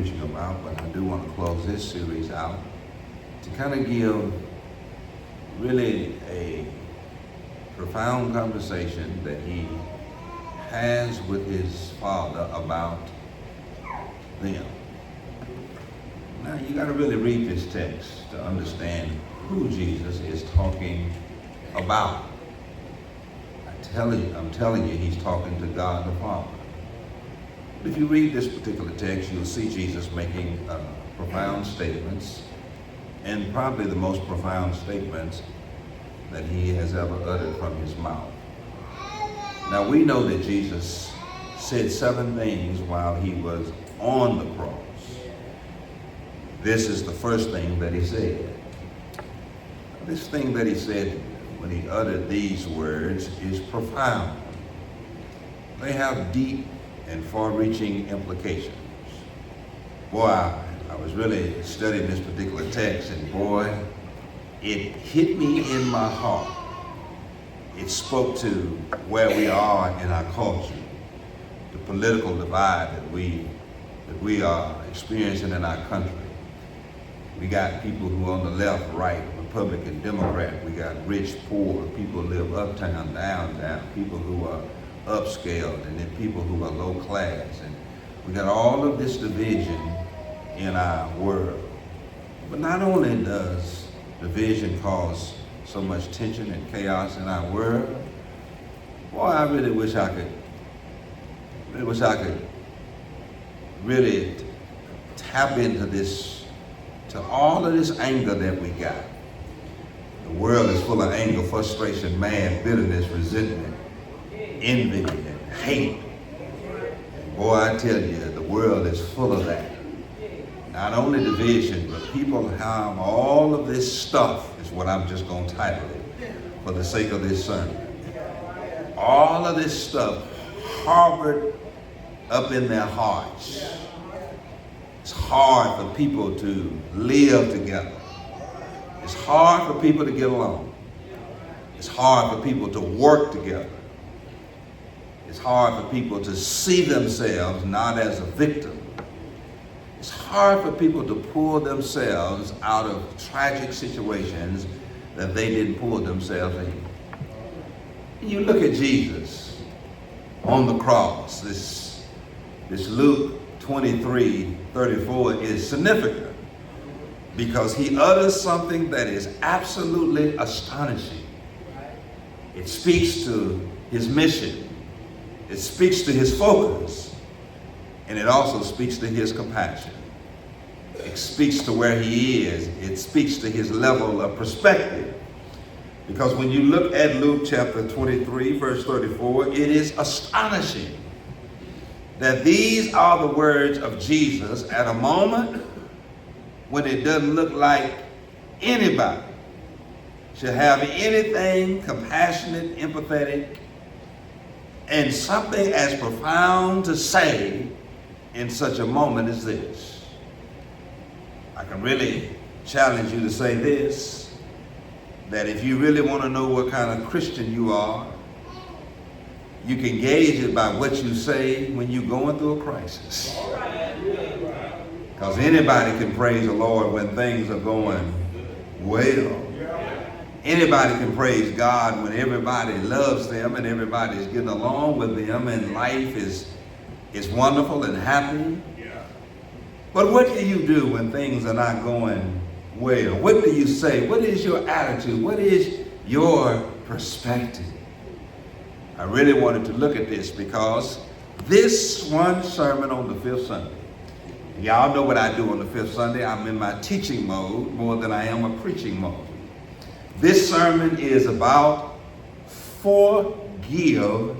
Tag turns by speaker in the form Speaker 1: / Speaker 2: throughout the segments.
Speaker 1: preaching about, but I do want to close this series out to kind of give really a profound conversation that he has with his father about them. Now you got to really read this text to understand who Jesus is talking about. I'm telling you, he's talking to God the Father. But if you read this particular text, you'll see Jesus making profound statements, and probably the most profound statements that he has ever uttered from his mouth. Now we know that Jesus said 7 things while he was on the cross. This is the first thing that he said. This thing that he said when he uttered these words is profound. They have deep and far-reaching implications. Boy, I was really studying this particular text, and boy, it hit me in my heart. It spoke to where we are in our culture, the political divide that we are experiencing in our country. We got people who are on the left, right, Republican, Democrat. We got rich, poor, people who live uptown, downtown, people who are upscale, and then people who are low class. And we got all of this division in our world. But not only does division cause so much tension and chaos in our world, boy, I really wish I could really tap into this, to all of this anger that we got. The world is full of anger, frustration, mad, bitterness, resentment, envy, and hate. And boy, I tell you, the world is full of that. Not only division, but people have all of this stuff, is what I'm just going to title it for the sake of this sermon. All of this stuff harbored up in their hearts. It's hard for people to live together. It's hard for people to get along. It's hard for people to work together. It's hard for people to see themselves not as a victim. It's hard for people to pull themselves out of tragic situations that they didn't pull themselves in. And you look at Jesus on the cross. This Luke 23:34 is significant because he utters something that is absolutely astonishing. It speaks to his mission. It speaks to his focus. And it also speaks to his compassion. It speaks to where he is. It speaks to his level of perspective. Because when you look at Luke chapter 23, verse 34, it is astonishing that these are the words of Jesus at a moment when it doesn't look like anybody should have anything compassionate, empathetic, and something as profound to say in such a moment as this. I can really challenge you to say this, that if you really want to know what kind of Christian you are, you can gauge it by what you say when you're going through a crisis. Because anybody can praise the Lord when things are going well. Anybody can praise God when everybody loves them and everybody's getting along with them and life is wonderful and happy. But what do you do when things are not going well? What do you say? What is your attitude? What is your perspective? I really wanted to look at this because this one sermon on the 5th Sunday, y'all know what I do on the 5th Sunday. I'm in my teaching mode more than I am a preaching mode. This sermon is about forgiveness.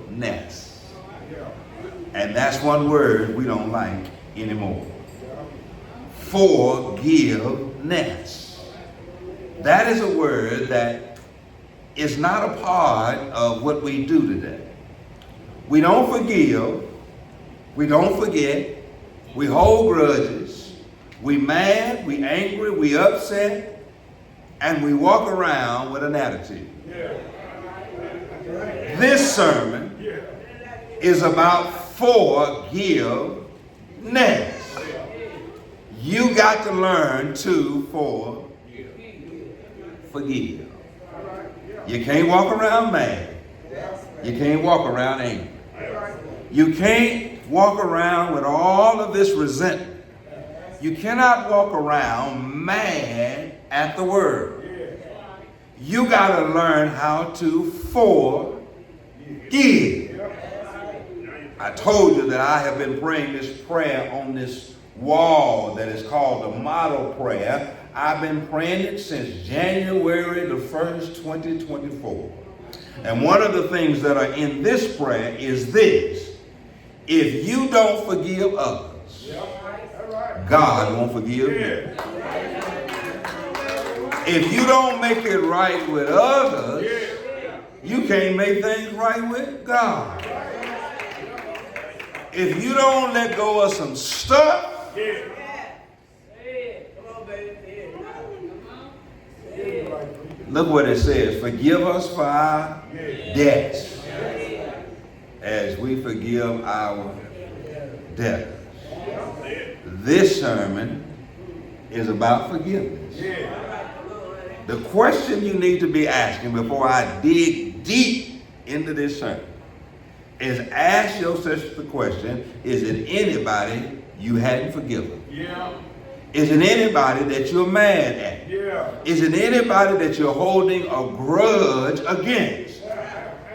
Speaker 1: And that's one word we don't like anymore. Forgiveness. That is a word that is not a part of what we do today. We don't forgive. We don't forget. We hold grudges. We mad. We angry. We upset. And we walk around with an attitude. This sermon is about forgiveness. You got to learn to forgive. You can't walk around mad. You can't walk around angry. You can't walk around with all of this resentment. You cannot walk around mad at the world. You got to learn how to forgive. I told you that I have been praying this prayer on this wall that is called the model prayer. I've been praying it since January the 1st, 2024. And one of the things that are in this prayer is this: if you don't forgive others, God won't forgive you. If you don't make it right with others, you can't make things right with God. If you don't let go of some stuff, look what it says: forgive us for our debts as we forgive our debtors. This sermon is about forgiveness. The question you need to be asking before I dig deep into this sermon is ask yourself the question: is it anybody you hadn't forgiven? Is it anybody that you're mad at? Is it anybody that you're holding a grudge against?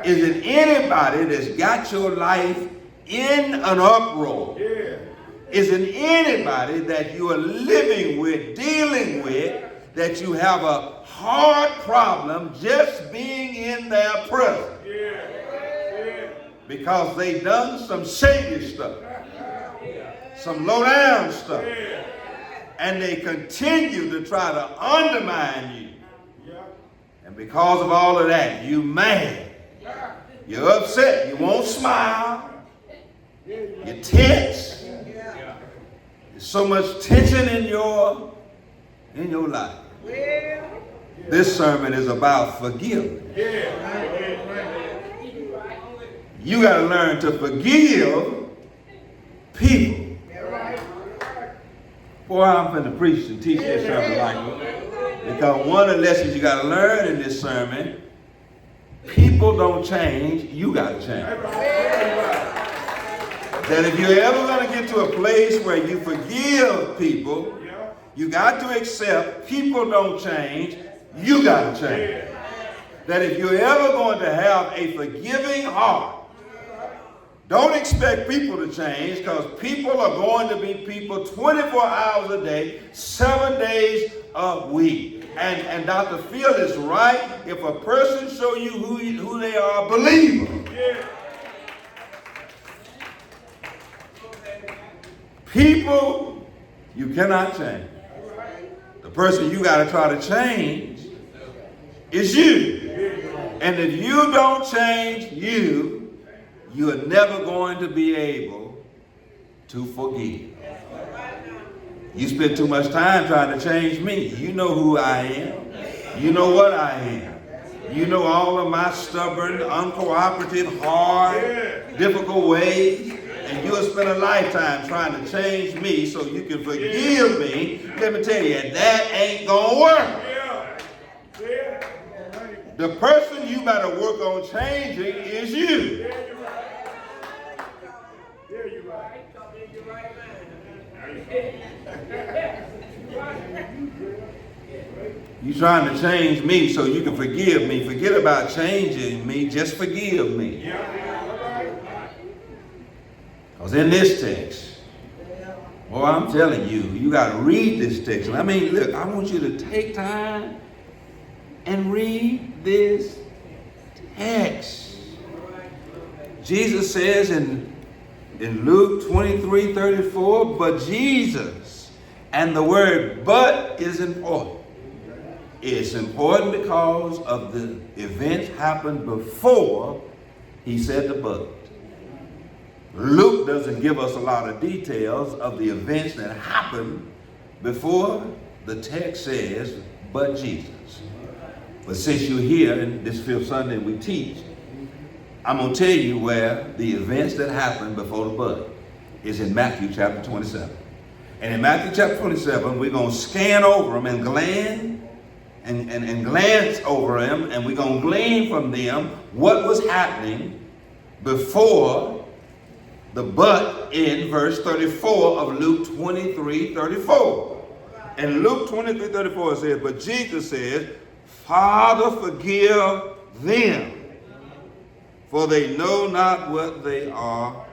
Speaker 1: Is it anybody that's got your life in an uproar? Is it anybody that you are living with, dealing with, that you have a hard problem just being in their presence? Because they done some shady stuff, some low down stuff, and they continue to try to undermine you. And because of all of that, you mad, you're upset, you won't smile, you're tense. There's so much tension in your life. This sermon is about forgiveness. You got to learn to forgive people. Boy, I'm going to preach and teach this sermon like it. Because one of the lessons you got to learn in this sermon: people don't change, you got to change. That if you're ever going to get to a place where you forgive people, you got to accept people don't change, you got to change. That if you're ever going to have a forgiving heart, don't expect people to change, because people are going to be people 24 hours a day, 7 days a week. And Dr. Phil is right. If a person show you who they are, believe them. People, you cannot change. The person you got to try to change is you. And if you don't change you are never going to be able to forgive. You spend too much time trying to change me. You know who I am. You know what I am. You know all of my stubborn, uncooperative, hard, difficult ways. And you'll spend a lifetime trying to change me so you can forgive me. Let me tell you, that ain't gonna work. The person you better work on changing is you. You trying to change me so you can forgive me. Forget about changing me. Just forgive me. Because in this text, well, I'm telling you, you got to read this text. I mean, look, I want you to take time and read this text. Jesus says in Luke 23:34, but Jesus, and the word but is important. It's important because of the events happened before he said the but. Luke doesn't give us a lot of details of the events that happened before the text says, but Jesus. But since you're here, and this fifth Sunday we teach, I'm going to tell you where the events that happened before the but is in Matthew chapter 27. And in Matthew chapter 27, we're going to scan over them and glance over them, and we're going to glean from them what was happening before the but in verse 34 of Luke 23:34. And Luke 23:34 says, but Jesus says, Father, forgive them, for they know not what they are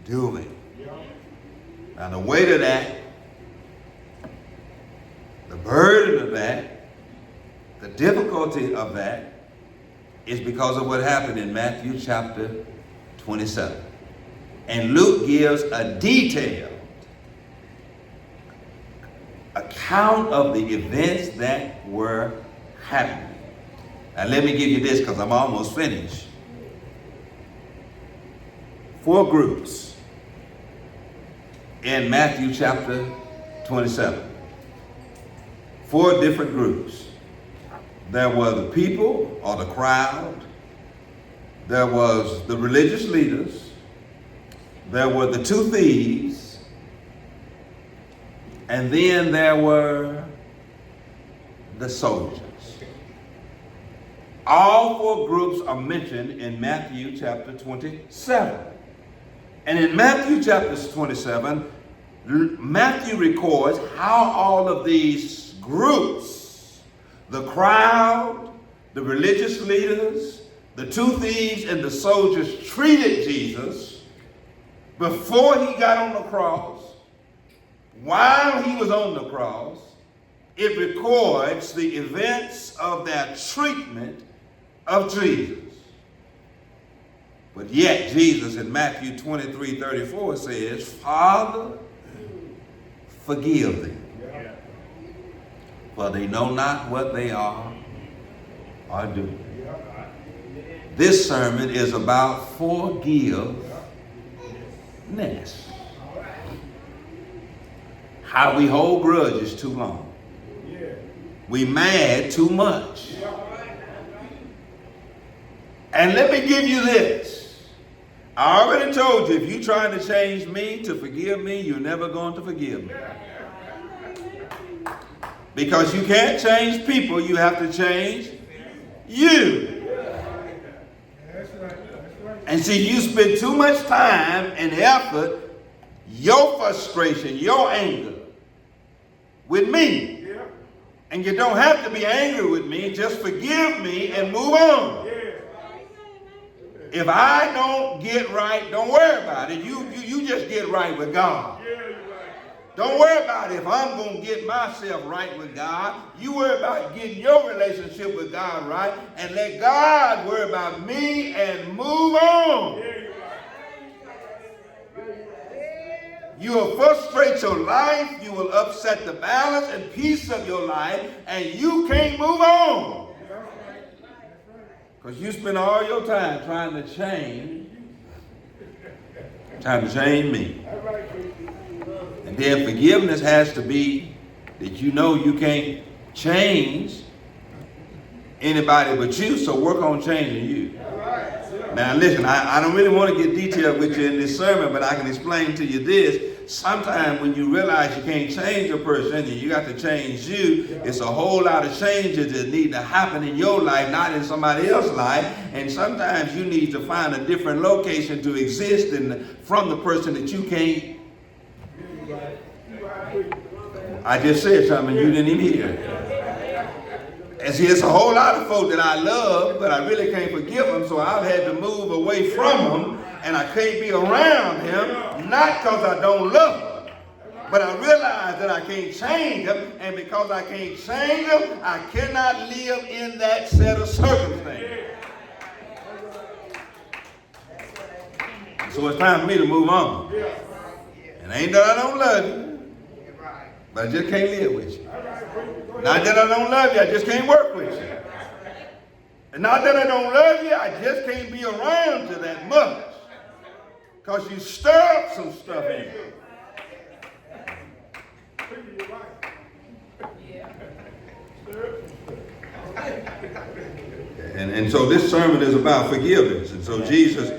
Speaker 1: doing. Now the weight of that, the burden of that, the difficulty of that is because of what happened in Matthew chapter 27. And Luke gives a detailed account of the events that were happening. Now let me give you this because I'm almost finished. 4 groups in Matthew chapter 27. 4 different groups. There were the people or the crowd. There was the religious leaders. There were the 2 thieves. And then there were the soldiers. All 4 groups are mentioned in Matthew chapter 27. And in Matthew chapter 27, Matthew records how all of these groups, the crowd, the religious leaders, the 2 thieves, and the soldiers treated Jesus before he got on the cross, while he was on the cross. It records the events of their treatment of Jesus. But yet Jesus in Matthew 23:34 says, Father, forgive them, for they know not what they are doing. This sermon is about forgiveness. How we hold grudges too long. We mad too much. And let me give you this. I already told you, if you're trying to change me to forgive me, you're never going to forgive me. Because you can't change people, you have to change you. And see, you spend too much time and effort, your frustration, your anger with me. And you don't have to be angry with me, just forgive me and move on. If I don't get right, don't worry about it. You just get right with God. Don't worry about it if I'm going to get myself right with God. You worry about getting your relationship with God right, and let God worry about me and move on. You will frustrate your life, you will upset the balance and peace of your life, and you can't move on. Because you spend all your time trying to change me. And then forgiveness has to be that you know you can't change anybody but you, so work on changing you. Now listen, I don't really want to get detailed with you in this sermon, but I can explain to you this. Sometimes when you realize you can't change a person and you got to change you, it's a whole lot of changes that need to happen in your life, not in somebody else's life. And sometimes you need to find a different location to exist from the person that you can't. I just said something you didn't even hear. And see, it's a whole lot of folk that I love, but I really can't forgive them, so I've had to move away from them, and I can't be around him, not because I don't love them, but I realize that I can't change them, and because I can't change them, I cannot live in that set of circumstances. So it's time for me to move on. And ain't that I don't love you, but I just can't live with you. Not that I don't love you, I just can't work with you. And not that I don't love you, I just can't be around you that much. Because you stir up some stuff in me. And so this sermon is about forgiveness. And so Jesus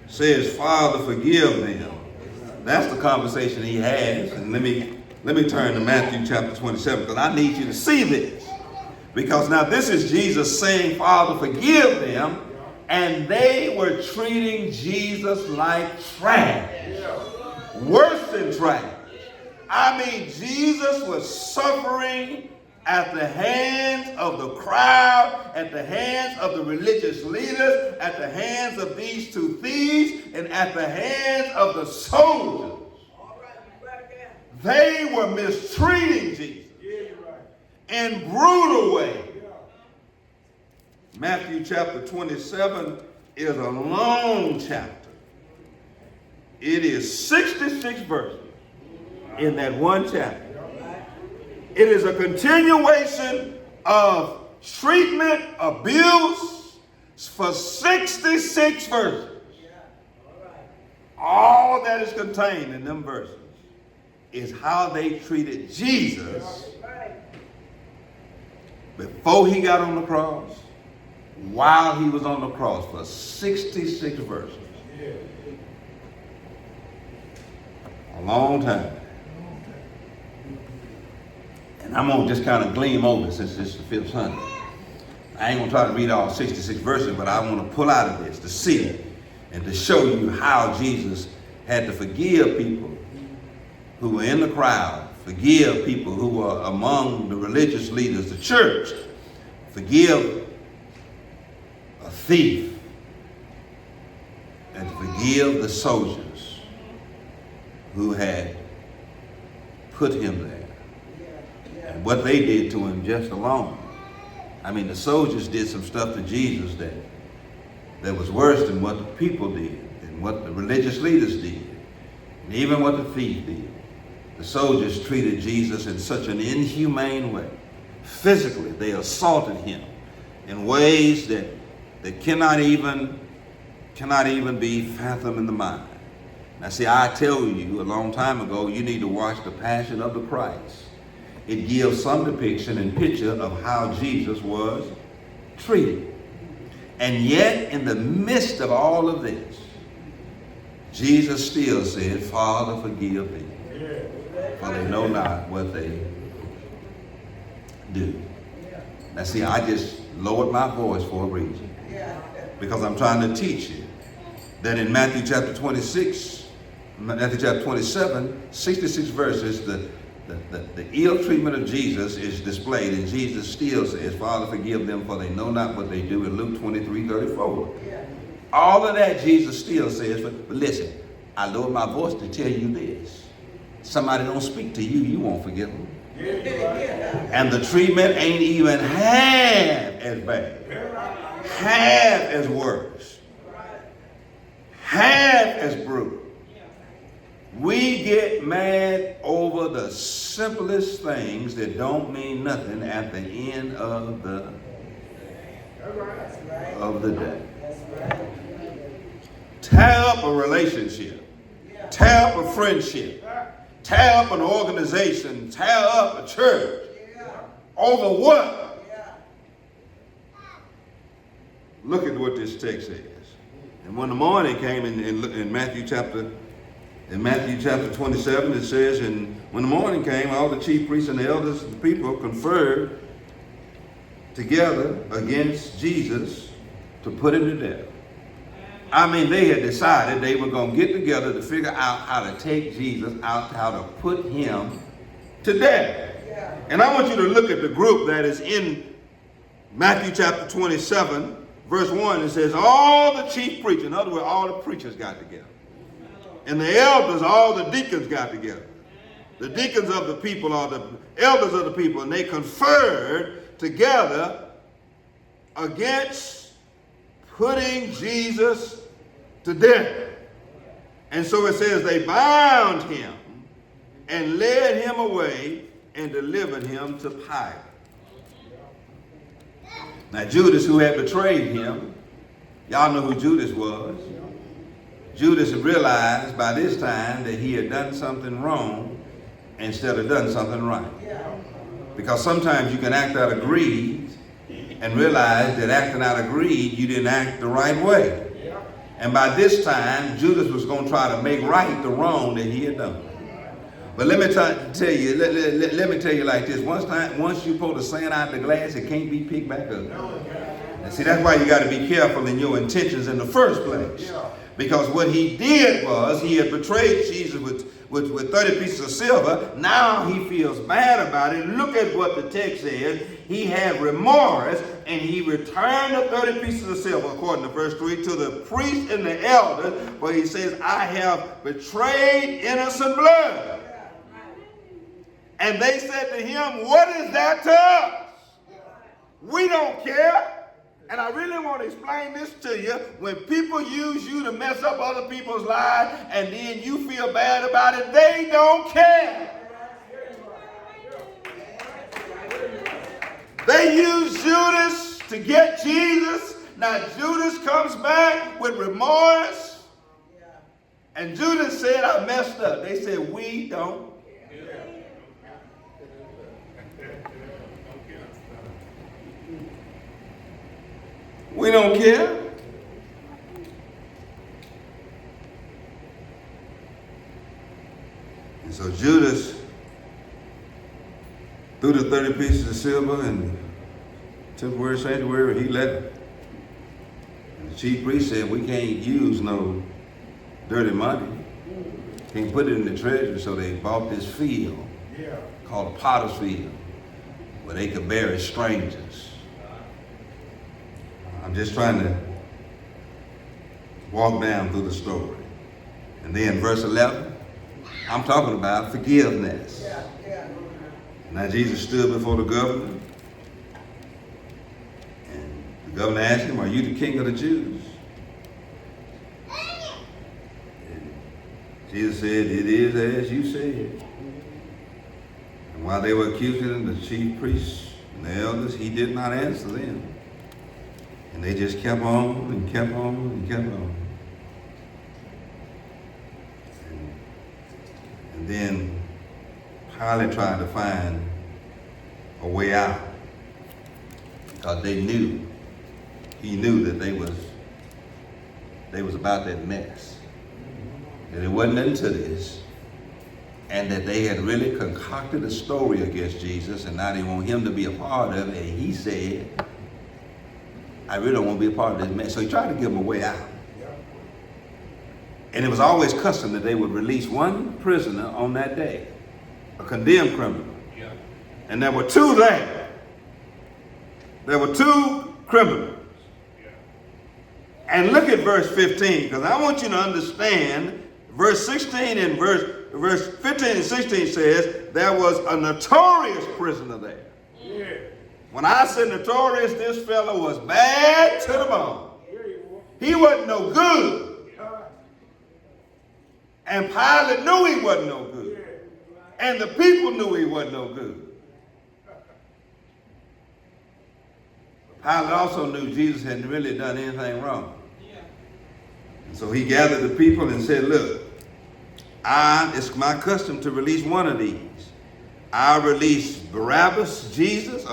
Speaker 1: says, Father, forgive them. That's the conversation he has. And let me turn to Matthew chapter 27, because I need you to see this. Because now this is Jesus saying, Father, forgive them. And they were treating Jesus like trash. Worse than trash. I mean, Jesus was suffering at the hands of the crowd, at the hands of the religious leaders, at the hands of these two thieves, and at the hands of the soldiers. They were mistreating Jesus in brutal ways. Matthew chapter 27 is a long chapter. It is 66 verses in that one chapter. It is a continuation of treatment, abuse for 66 verses. All that is contained in them verses is how they treated Jesus before he got on the cross, while he was on the cross, for 66 verses. A long time. And I'm going to just kind of gleam over it since this is the fifth Sunday. I ain't going to try to read all 66 verses, but I want to pull out of this to see it and to show you how Jesus had to forgive people who were in the crowd, forgive people who were among the religious leaders, the church, forgive a thief, and forgive the soldiers who had put him there. And what they did to him just alone. I mean, the soldiers did some stuff to Jesus that was worse than what the people did, and what the religious leaders did, and even what the thief did. The soldiers treated Jesus in such an inhumane way. Physically, they assaulted him in ways that cannot even be fathomed in the mind. Now see, I tell you a long time ago, you need to watch The Passion of the Christ. It gives some depiction and picture of how Jesus was treated. And yet, in the midst of all of this, Jesus still said, Father, forgive them, for they know not what they do. Now see, I just lowered my voice for a reason. Because I'm trying to teach you that in Matthew chapter 26, Matthew chapter 27, 66 verses, the ill treatment of Jesus is displayed, and Jesus still says, Father, forgive them, for they know not what they do, in Luke 23:34. All of that Jesus still says, but listen, I lowered my voice to tell you this. Somebody don't speak to you, you won't forgive them. And the treatment ain't even half as bad, half as worse, half as brutal. We get mad over the simplest things that don't mean nothing at the end of the day. Tear up a relationship, tear up a friendship, tear up an organization, tear up a church. Over what? Look at what this text says. And when the morning came in Matthew chapter 27, it says, and when the morning came, all the chief priests and the elders and the people conferred together against Jesus to put him to death. I mean, they had decided they were going to get together to figure out how to take Jesus out, how to put him to death. And I want you to look at the group that is in Matthew chapter 27, verse 1. It says, all the chief preachers, in other words, all the preachers got together. And the elders, all the deacons got together. The deacons of the people are the elders of the people, and they conferred together against putting Jesus to death. And so it says they bound him and led him away and delivered him to Pilate. Now Judas, who had betrayed him, y'all know who Judas was. Judas realized by this time that he had done something wrong instead of done something right. Because sometimes you can act out of greed and realize that acting out of greed, you didn't act the right way. And by this time, Judas was going to try to make right the wrong that he had done. But let me tell you, let me tell you like this. Once you pull the sand out of the glass, it can't be picked back up. And see, that's why you got to be careful in your intentions in the first place. Because what he did was he had betrayed Jesus with 30 pieces of silver. Now he feels bad about it. Look at what the text says. He had remorse and he returned the 30 pieces of silver, according to verse 3, to the priest and the elders, where he says, I have betrayed innocent blood. And they said to him, what is that to us? We don't care. And I really want to explain this to you. When people use you to mess up other people's lives and then you feel bad about it, they don't care. They use Judas to get Jesus. Now Judas comes back with remorse. And Judas said, I messed up. They said, we don't. We don't care. And so Judas threw the 30 pieces of silver in the temporary sanctuary. He let it. And the chief priest said, we can't use no dirty money. Can't put it in the treasury. So they bought this field called a potter's field where they could bury strangers. I'm just trying to walk down through the story. And then verse 11, I'm talking about forgiveness. Now Jesus stood before the governor. And the governor asked him, are you the king of the Jews? And Jesus said, it is as you said. And while they were accusing him, the chief priests and the elders, he did not answer them. And they just kept on and kept on and kept on. And then Pilate tried to find a way out because he knew that they was about that mess. That it wasn't into this. And that they had really concocted a story against Jesus and now they want him to be a part of it. And he said, I really don't want to be a part of this mess. So he tried to give them a way out. And it was always custom that they would release one prisoner on that day, a condemned criminal. And there were two there. There were two criminals. And look at verse 15, because I want you to understand, verse 16 and verse 15 and 16 says, there was a notorious prisoner there. When I say notorious, this fellow was bad to the bone. He wasn't no good. And Pilate knew he wasn't no good. And the people knew he wasn't no good. Pilate also knew Jesus hadn't really done anything wrong. And so he gathered the people and said, look, it's my custom to release one of these. I release Barabbas, Jesus,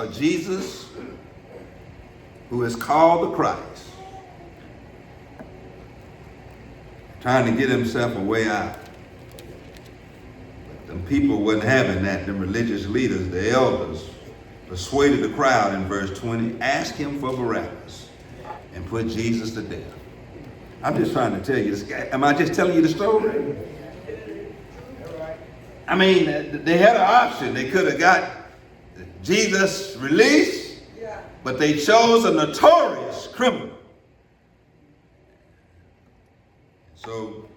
Speaker 1: who is called the Christ. Trying to get himself a way out. But the people wasn't having that. The religious leaders, the elders, persuaded the crowd in verse 20, ask him for Barabbas and put Jesus to death. I'm just trying to tell you this. Am I just telling you the story? I mean, they had an option. They could have got Jesus released, but they chose a notorious criminal. So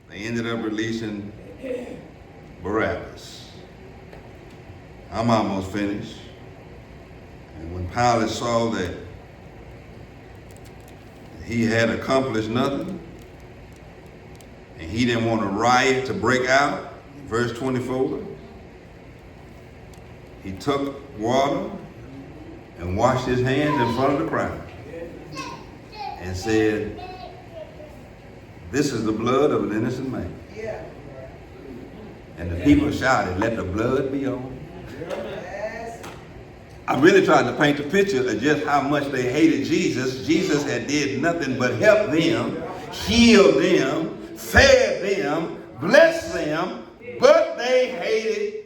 Speaker 1: they ended up releasing Barabbas. I'm almost finished. And when Pilate saw that he had accomplished nothing, and he didn't want a riot to break out, verse 24, he took water and washed his hands in front of the crowd and said, this is the blood of an innocent man. And the people shouted, let the blood be on. I'm really trying to paint a picture of just how much they hated Jesus. Jesus had did nothing but help them. healed them, fed them, blessed them, but they hated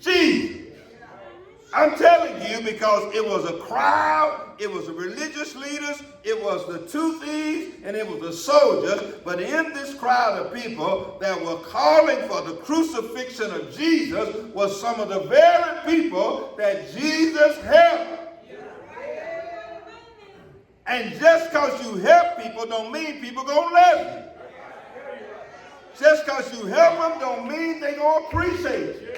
Speaker 1: Jesus. I'm telling you, because it was a crowd, it was the religious leaders, it was the two thieves, and it was the soldiers. But in this crowd of people that were calling for the crucifixion of Jesus was some of the very people that Jesus helped. And just because you help people don't mean people gonna love you. Just because you help them don't mean they gonna appreciate you.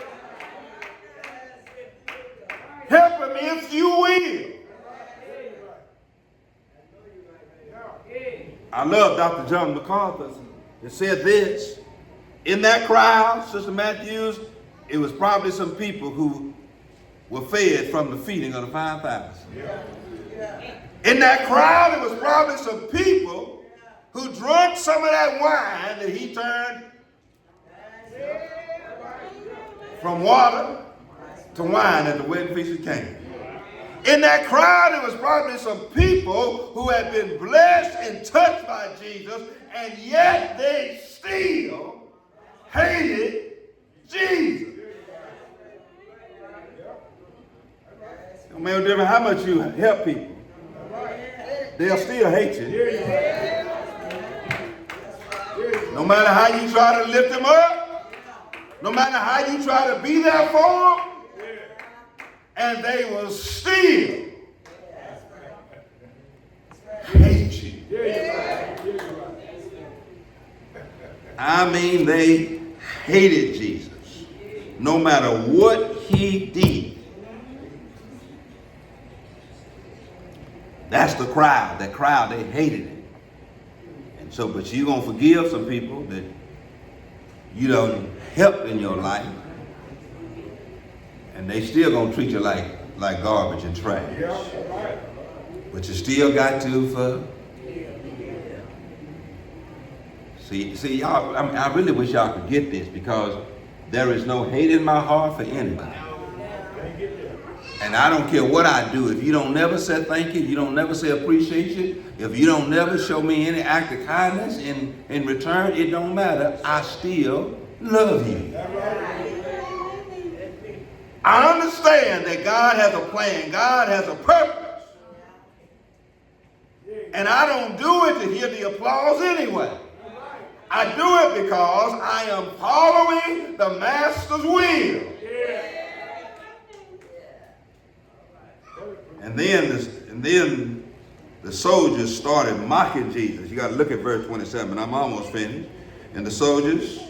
Speaker 1: Help them if you will. I love Dr. John MacArthur. It said this. In that crowd, Sister Matthews, it was probably some people who were fed from the feeding of the 5,000. In that crowd, it was probably some people who drank some of that wine that he turned from water to wine at the wedding feast of Cana. In that crowd, it was probably some people who had been blessed and touched by Jesus, and yet they still hated Jesus. It don't make no difference how much you help people. They'll still hate you. No matter how you try to lift them up, no matter how you try to be there for them, and they will still hate you. I mean, they hated Jesus, no matter what he did. That's the crowd. That crowd, they hated him. And so, but you're going to forgive some people that you don't help in your life, and they still going to treat you like garbage and trash. But you still got to see y'all. I really wish y'all could get this, because there is no hate in my heart for anybody. And I don't care what I do. If you don't never say thank you, you don't never say appreciate you, if you don't never show me any act of kindness in return, it don't matter. I still love you. I understand that God has a plan. God has a purpose. And I don't do it to hear the applause anyway. I do it because I am following the Master's will. And then the soldiers started mocking Jesus. You got to look at verse 27. I'm almost finished. And the soldiers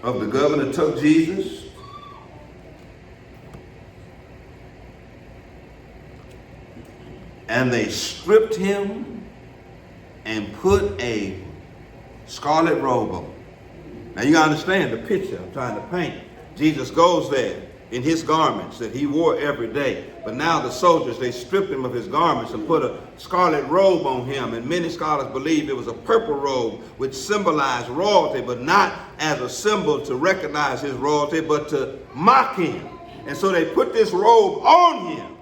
Speaker 1: of the governor took Jesus and they stripped him and put a scarlet robe on. Now you got to understand the picture I'm trying to paint. Jesus goes there in his garments that he wore every day. But now the soldiers, they stripped him of his garments and put a scarlet robe on him. And many scholars believe it was a purple robe which symbolized royalty, but not as a symbol to recognize his royalty, but to mock him. And so they put this robe on him.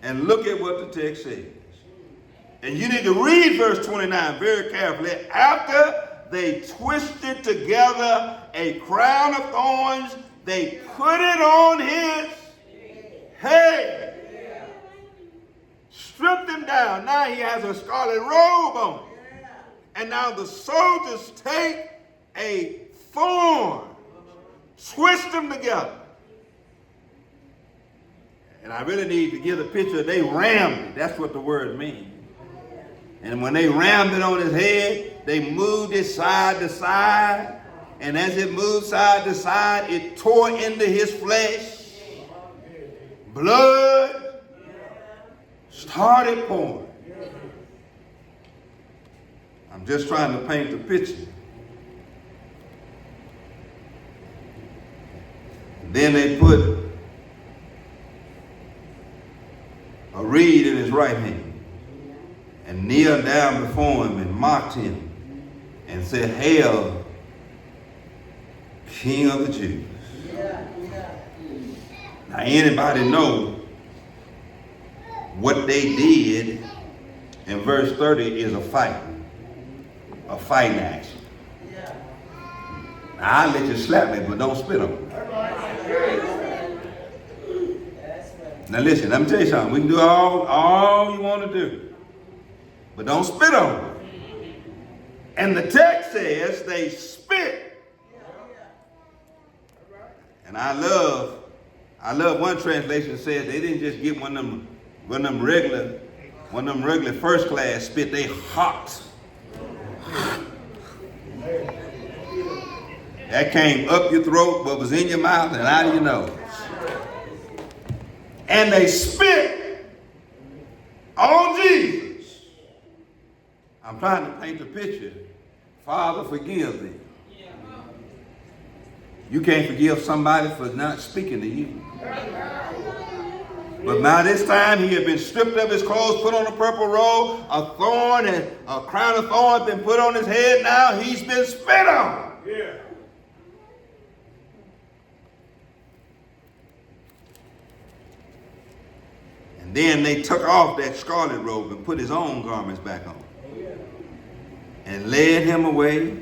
Speaker 1: And look at what the text says. And you need to read verse 29 very carefully. After they twisted together a crown of thorns, they put it on his head. Stripped him down. Now he has a scarlet robe on. And now the soldiers take a thorn, twist them together. And I really need to give the picture. They rammed it. That's what the word means. And when they rammed it on his head, they moved it side to side. And as it moved side to side, it tore into his flesh. Blood started pouring. I'm just trying to paint the picture. And then they put a reed in his right hand and kneeled down before him and mocked him and said, "Hail, King of the Jews." Now anybody know what they did in verse 30 is a fighting action. Now, I'll let you slap me, but don't spit on me. Now listen, let me tell you something. We can do all you want to do, but don't spit on me. And the text says they spit. And I love one translation says they didn't just get one of them regular first class spit, they hopped. That came up your throat, but was in your mouth and out of your nose. And they spit on Jesus. I'm trying to paint a picture. Father, forgive them. You can't forgive somebody for not speaking to you. But by this time, he had been stripped of his clothes, put on a purple robe, a crown of thorns been put on his head. Now he's been spit on. Yeah. And then they took off that scarlet robe and put his own garments back on. And led him away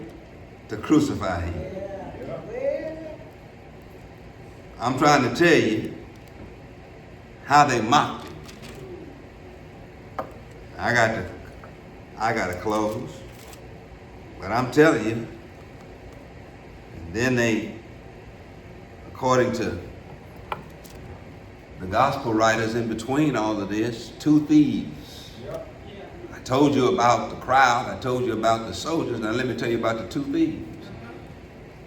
Speaker 1: to crucify him. I'm trying to tell you how they mocked him. I got to close, but I'm telling you. And then they, according to the gospel writers, in between all of this, two thieves. I told you about the crowd. I told you about the soldiers. Now let me tell you about the two thieves.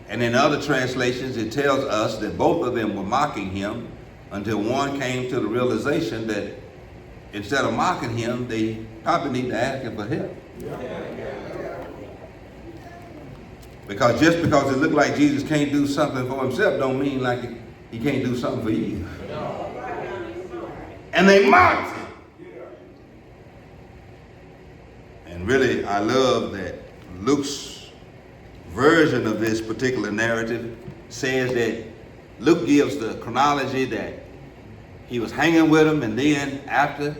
Speaker 1: And in other translations, it tells us that both of them were mocking him until one came to the realization that instead of mocking him, they probably need to ask him for help. Because just because it looked like Jesus can't do something for himself don't mean like he can't do something for you. And they mocked him. And really, I love that Luke's version of this particular narrative says that Luke gives the chronology that he was hanging with him, and then after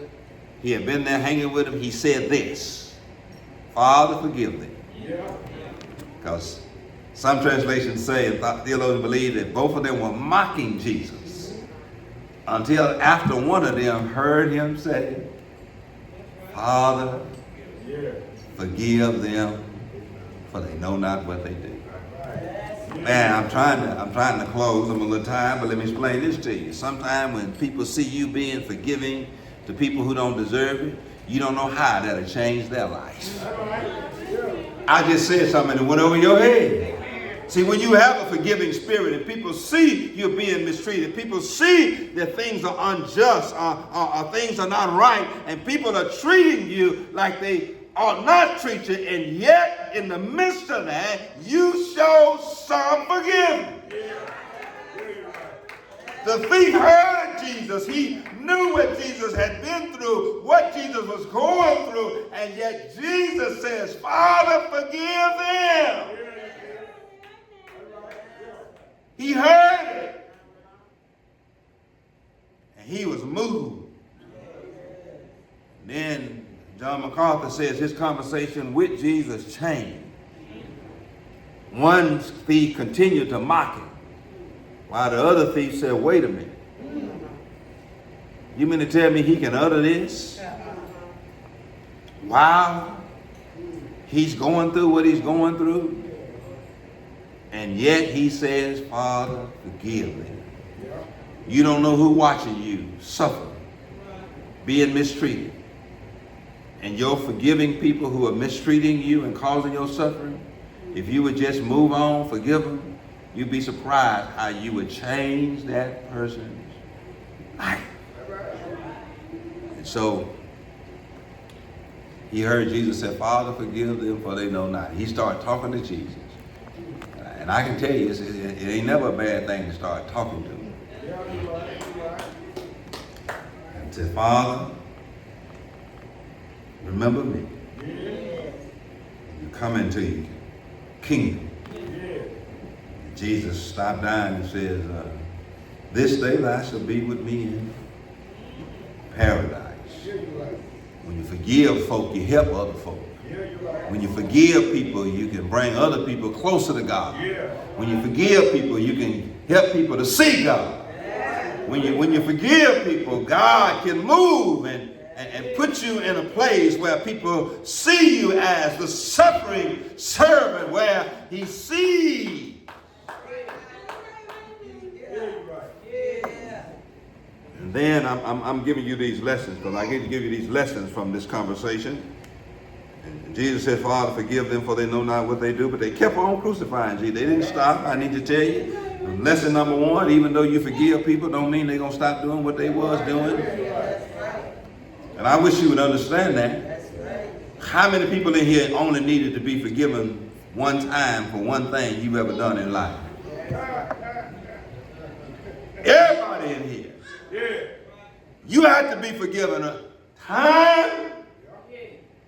Speaker 1: he had been there hanging with him, he said this: Father, forgive them. Because some translations say, and theologians believe, that both of them were mocking Jesus until after one of them heard him say, Father, forgive them, for they know not what they do. Man, I'm trying to close. I'm a little tired, but let me explain this to you. Sometimes when people see you being forgiving to people who don't deserve it, you don't know how that'll change their life. I just said something that went over your head. See, when you have a forgiving spirit and people see you being mistreated, people see that things are unjust, or things are not right, and people are treating you like they ought not treat you, and yet in the midst of that, you show some forgiveness. The thief heard Jesus. He knew what Jesus had been through, what Jesus was going through, and yet Jesus says, Father, forgive them. He heard it. And he was moved. And then John MacArthur says his conversation with Jesus changed. One thief continued to mock him, while the other thief said, wait a minute. You mean to tell me he can utter this? Wow. He's going through what he's going through. And yet he says, Father, forgive them. You don't know who watching you suffer, being mistreated. And you're forgiving people who are mistreating you and causing your suffering. If you would just move on, forgive them, you'd be surprised how you would change that person's life. And so he heard Jesus say, Father, forgive them, for they know not. He started talking to Jesus. And I can tell you, it ain't never a bad thing to start talking to him. And say, Father, remember me. You come into your kingdom. Jesus stopped down and says, this day thou shalt be with me in paradise. When you forgive folk, you help other folk. When you forgive people, you can bring other people closer to God. When you forgive people, you can help people to see God. When you forgive people, God can move and put you in a place where people see you as the suffering servant, where he sees. And then I'm giving you these lessons, because I get to give you these lessons from this conversation. And Jesus said, Father, forgive them, for they know not what they do. But they kept on crucifying Jesus. They didn't stop. I need to tell you. Lesson number one, even though you forgive people, don't mean they're going to stop doing what they was doing. And I wish you would understand that. How many people in here only needed to be forgiven one time for one thing you've ever done in life? Everybody in here. You had to be forgiven a time.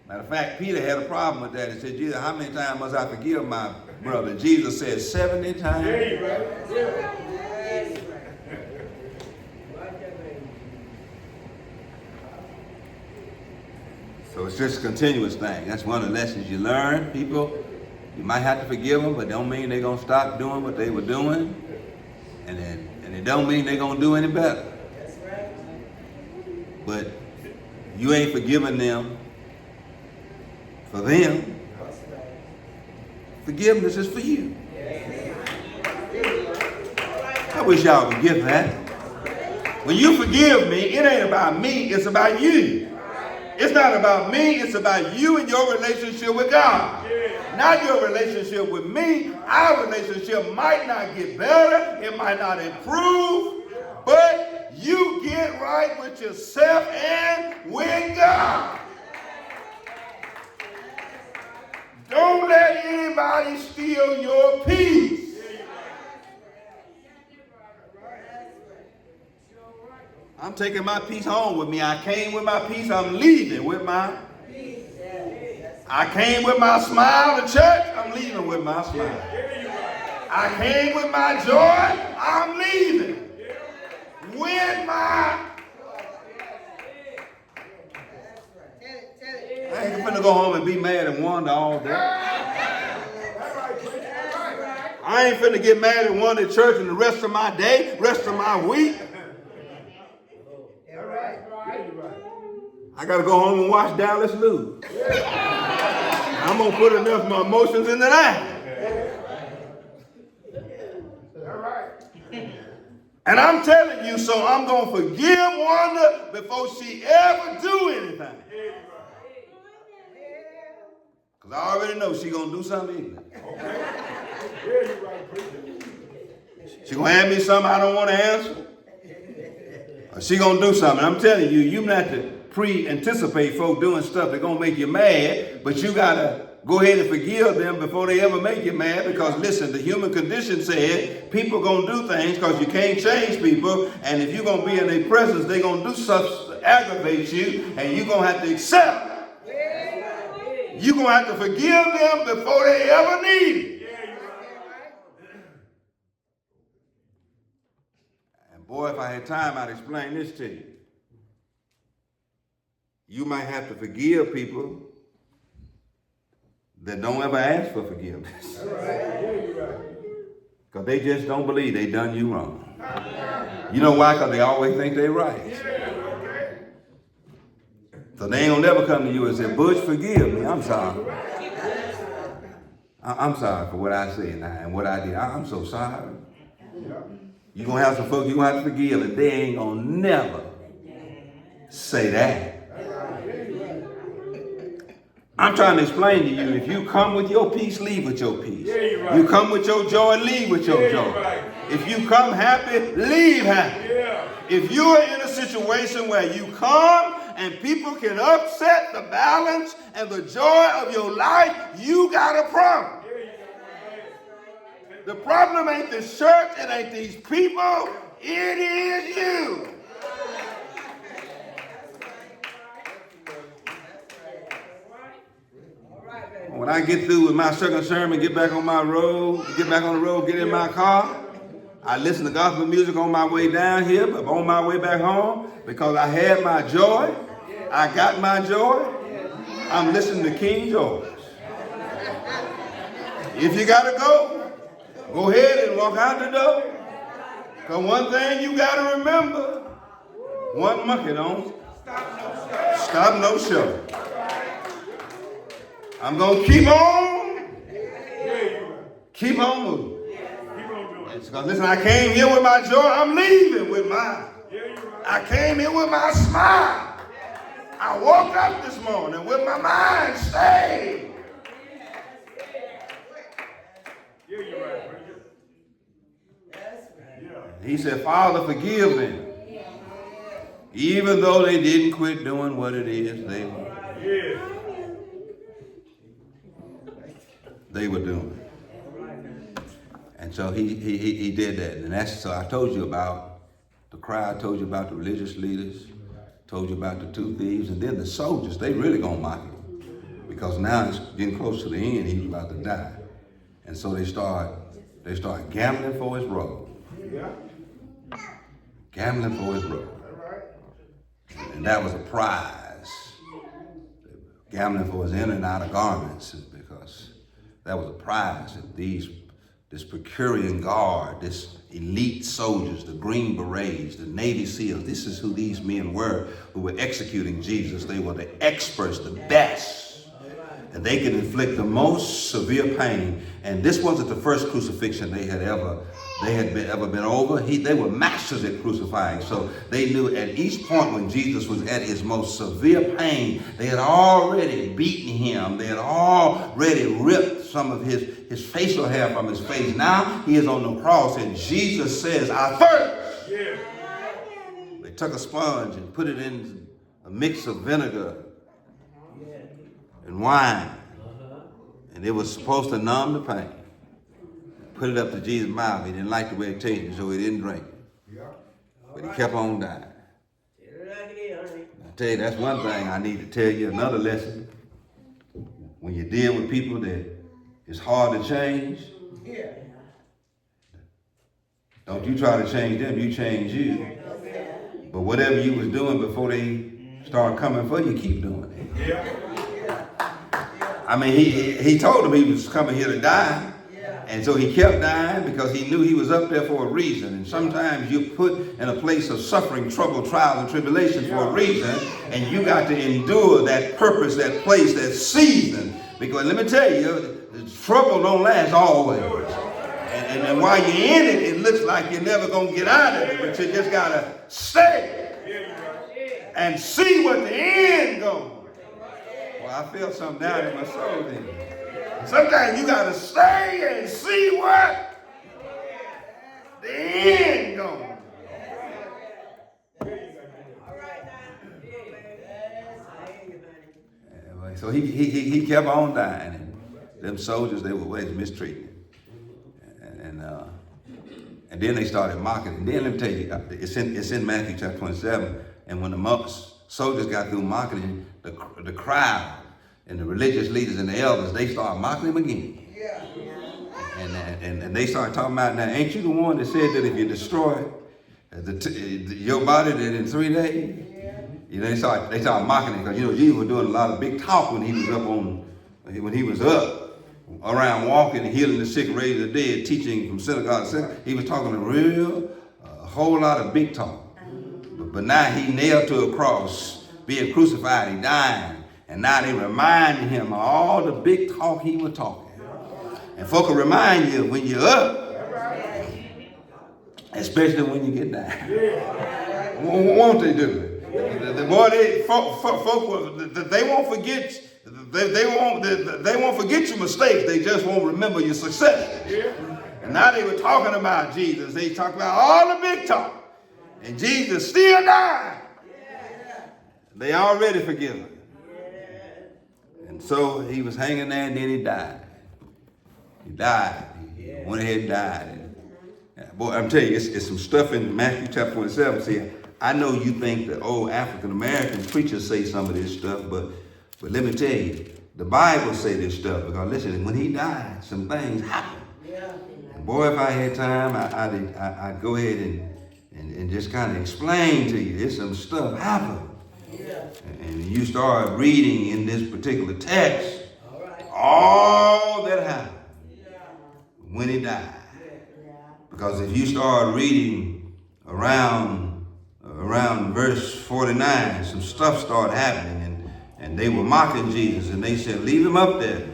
Speaker 1: Matter of fact, Peter had a problem with that. He said, Jesus, how many times must I forgive my brother? Jesus said 70 times. So it's just a continuous thing. That's one of the lessons you learn. People, you might have to forgive them, but don't mean they're going to stop doing what they were doing. And it don't mean they're going to do any better. But you ain't forgiving them for them. Forgiveness is for you. I wish y'all would get that. When you forgive me, it ain't about me, it's about you. It's not about me, it's about you and your relationship with God. Not your relationship with me. Our relationship might not get better, it might not improve, but you get right with yourself and with God. Don't let anybody steal your peace. I'm taking my peace home with me. I came with my peace. I'm leaving with my peace. I came with my smile to church. I'm leaving with my smile. I came with my joy. I'm leaving with my. I ain't finna go home and be mad and wonder all day. I ain't finna get mad and wonder at church and the rest of my day, rest of my week. I gotta go home and watch Dallas lose. I'm gonna put enough of my emotions into that. And I'm telling you, so I'm gonna forgive Wanda before she ever do anything. Because I already know she's going to do something ignorant. She's going to hand me something I don't want to answer. Or she's going to do something. I'm telling you, you not to pre-anticipate folk doing stuff that's going to make you mad, but you got to go ahead and forgive them before they ever make you mad, because listen, the human condition said people going to do things because you can't change people, and if you're going to be in their presence, they're going to do stuff to aggravate you, and you're going to have to accept it. You're going to have to forgive them before they ever need it. And boy, if I had time, I'd explain this to you. You might have to forgive people that don't ever ask for forgiveness. Because they just don't believe they done you wrong. You know why? Because they always think they're right. So they ain't gonna never come to you and say, Butch, forgive me. I'm sorry. I'm sorry for what I said and what I did. I'm so sorry. You're gonna have some folks you're gonna have to forgive, and they ain't gonna never say that. I'm trying to explain to you, if you come with your peace, leave with your peace. You come with your joy, leave with your joy. If you come happy, leave happy. If you're in a situation where you come and people can upset the balance and the joy of your life, you got a problem. The problem ain't the church, it ain't these people, it is you. When I get through with my second sermon, get back on the road, get in my car, I listen to gospel music on my way down here, but on my way back home, because I had my joy. I got my joy. I'm listening to King George. If you got to go ahead and walk out the door. Because one thing you got to remember, one monkey don't stop no show. I'm going to keep on moving. Because listen, I came here with my joy. I'm leaving with mine. I came here with my smile. I woke up this morning with my mind stayed. He said, Father, forgive them. Even though they didn't quit doing what it is they were doing. And so he did that. And that's, so I told you about the crowd, told you about the religious leaders, told you about the two thieves, and then the soldiers, they really gonna mock him. Because now it's getting close to the end, he was about to die. And so they start gambling for his robe. Gambling for his robe. And that was a prize. Gambling for his in and out of garments, because that was a prize. And this Praetorian Guard, this elite soldiers, the Green Berets, the Navy SEALs, this is who these men were who were executing Jesus. They were the experts, the best. And they could inflict the most severe pain. And this wasn't the first crucifixion they had ever been over. They were masters at crucifying. So they knew at each point when Jesus was at his most severe pain, they had already beaten him. They had already ripped some of his facial hair from his face. Now he is on the cross and Jesus says, I thirst. Yeah. They took a sponge and put it in a mix of vinegar and wine. And it was supposed to numb the pain. Put it up to Jesus' mouth. He didn't like the way it tasted, so he didn't drink it. But he kept on dying. I tell you, that's one thing I need to tell you. Another lesson. When you deal with people that it's hard to change, don't you try to change them, you change you. But whatever you was doing before they start coming for you, keep doing it. I mean, he told them he was coming here to die. And so he kept dying because he knew he was up there for a reason. And sometimes you're put in a place of suffering, trouble, trials, and tribulation for a reason. And you got to endure that purpose, that place, that season. Because let me tell you, the trouble don't last always. And while you're in it, it looks like you're never going to get out of it. But you just got to stay and see what the end goes. Well, I feel something down in my soul then. Sometimes you got to stay and see what the end goes. So he kept on dying. And them soldiers, they were mistreated. And then they started mocking. And then let me tell you, it's in Matthew chapter 27. And when the soldiers got through mocking him, the crowd and the religious leaders and the elders, they started mocking him again. And they started talking about, now, ain't you the one that said that if you destroy your body, that in 3 days? You know, they started mocking him because, you know, Jesus was doing a lot of big talk when he was up around walking and healing the sick, raising the dead, teaching from synagogue to synagogue. He was talking a whole lot of big talk. But now he nailed to a cross, being crucified, he died. And now they reminding him of all the big talk he was talking. And folk will remind you when you're up, especially when you get down. Won't they do it? They won't forget. They won't forget your mistakes. They just won't remember your success. And now they were talking about Jesus. They talked about all the big talk. And Jesus still died. They already forgiven. And so he was hanging there and then he died. He died. He went ahead and died. And, boy, I'm telling you, it's some stuff in Matthew chapter 27. See, I know you think that old African American preachers say some of this stuff, but let me tell you, the Bible say this stuff. Because listen, when he died, some things happened. And boy, if I had time, I'd go ahead and just kind of explain to you. There's some stuff happened. And you start reading in this particular text, all that happened when he died. Because if you start reading around verse 49, some stuff started happening, and they were mocking Jesus, and they said, leave him up there.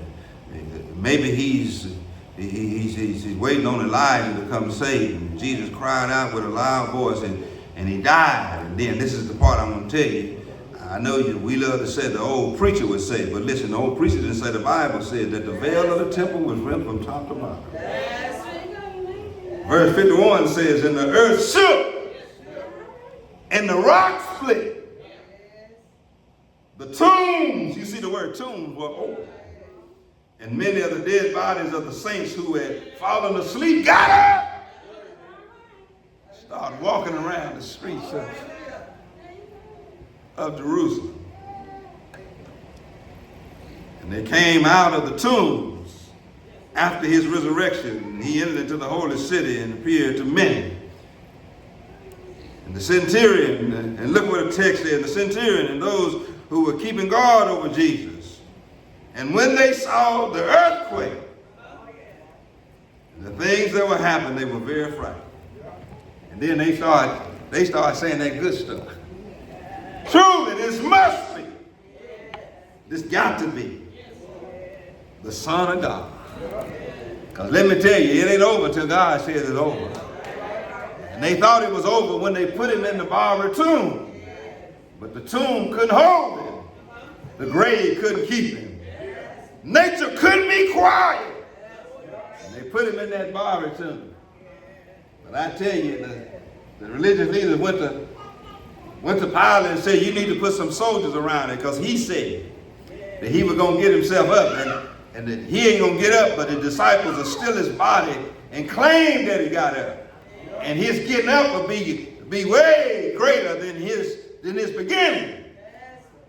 Speaker 1: Maybe he's waiting on Elijah to come save him. Jesus cried out with a loud voice, and he died. And then this is the part I'm going to tell you. I know we love to say the old preacher would say, but listen, the old preacher didn't say. The Bible said that the veil of the temple was rent from top to bottom. Verse 51 says, and the earth shook, and the rocks split. The tombs, you see the word tombs, were open. And many of the dead bodies of the saints who had fallen asleep got up, started walking around the streets of Jerusalem. And they came out of the tombs after his resurrection. He entered into the holy city and appeared to many. And the centurion, and look what the text said, the centurion and those who were keeping guard over Jesus. And when they saw the earthquake, the things that were happening, they were very frightened. And then they started saying that good stuff. Truly, this must be, this got to be the Son of God. Because let me tell you, it ain't over till God says it's over. And they thought it was over when they put him in the borrowed tomb. But the tomb couldn't hold him. The grave couldn't keep him. Nature couldn't be quiet. And they put him in that borrowed tomb. But I tell you, the religious leaders went to Pilate and said, you need to put some soldiers around it, because he said that he was going to get himself up, and that he ain't going to get up, but the disciples will steal his body and claim that he got up. And his getting up will be way greater than his beginning.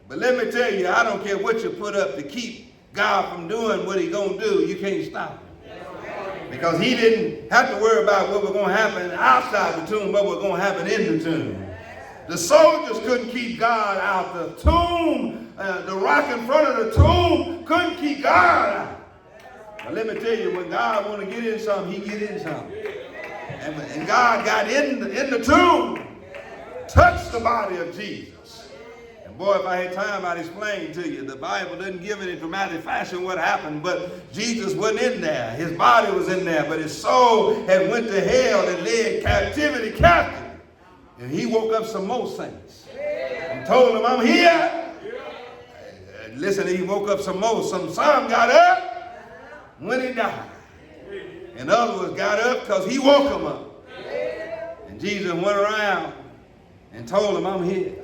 Speaker 1: But let me tell you, I don't care what you put up to keep God from doing what he's going to do, you can't stop him. Because he didn't have to worry about what was going to happen outside the tomb, what was going to happen in the tomb. The soldiers couldn't keep God out. The tomb, the rock in front of the tomb couldn't keep God out. But let me tell you, when God want to get in something, he get in something. And God got in the tomb, touched the body of Jesus. And boy, if I had time, I'd explain to you. The Bible doesn't give it in dramatic fashion what happened, but Jesus wasn't in there. His body was in there, but his soul had went to hell and led captivity captive. And he woke up some more saints and told them, I'm here. Listen, he woke up some more. Some got up when he died. And others got up because he woke them up. And Jesus went around and told them, I'm here.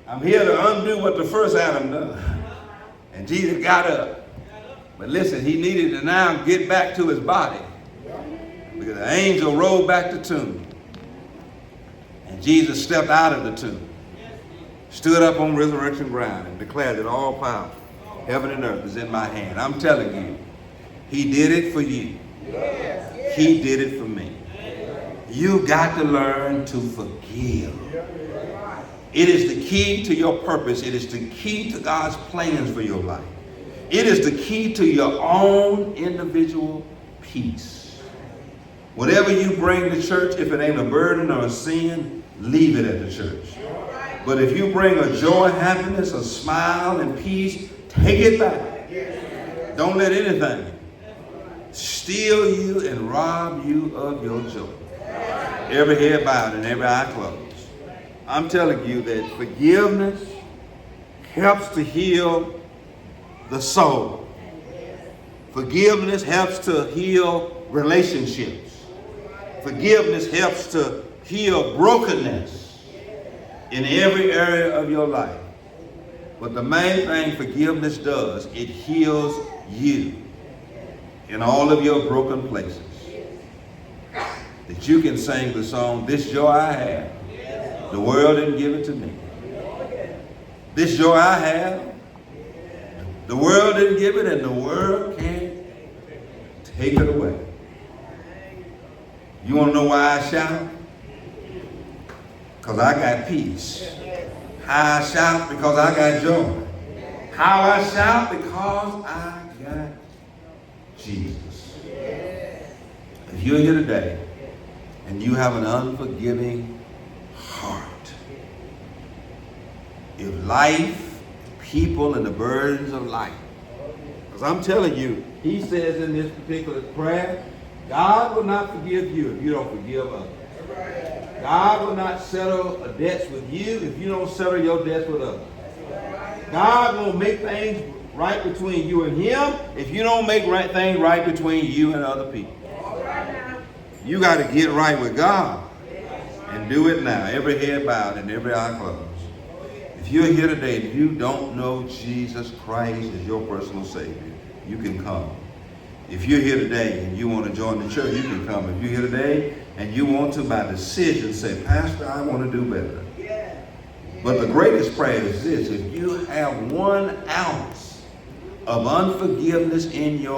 Speaker 1: I'm here to undo what the first Adam done. And Jesus got up. But listen, he needed to now get back to his body, because the angel rolled back the tomb. And Jesus stepped out of the tomb, stood up on resurrection ground, and declared that all power, heaven and earth, is in my hand. I'm telling you, he did it for you. He did it for me. You got to learn to forgive. It is the key to your purpose. It is the key to God's plans for your life. It is the key to your own individual peace. Whatever you bring to church, if it ain't a burden or a sin, leave it at the church. But if you bring a joy, happiness, a smile, and peace, take it back. Don't let anything steal you and rob you of your joy. Every head bowed and every eye closed. I'm telling you that forgiveness helps to heal the soul. Forgiveness helps to heal relationships. Forgiveness helps to heal brokenness in every area of your life. But the main thing forgiveness does, it heals you in all of your broken places. That you can sing the song, this joy I have, the world didn't give it to me. This joy I have, the world didn't give it, and the world can't take it away. You want to know why I shout? Because I got peace. How I shout because I got joy. How I shout because I got Jesus. If you're here today and you have an unforgiving heart, if life, people, and the burdens of life, because I'm telling you, he says in this particular prayer, God will not forgive you if you don't forgive others. God will not settle debts with you if you don't settle your debts with others. God won't make things right between you and him if you don't make things right between you and other people. You got to get right with God and do it now. Every head bowed and every eye closed. If you're here today and you don't know Jesus Christ as your personal Savior, you can come. If you're here today and you want to join the church, you can come. If you're here today and you want to, by decision, say, Pastor, I want to do better. But the greatest prayer is this: if you have 1 ounce of unforgiveness in your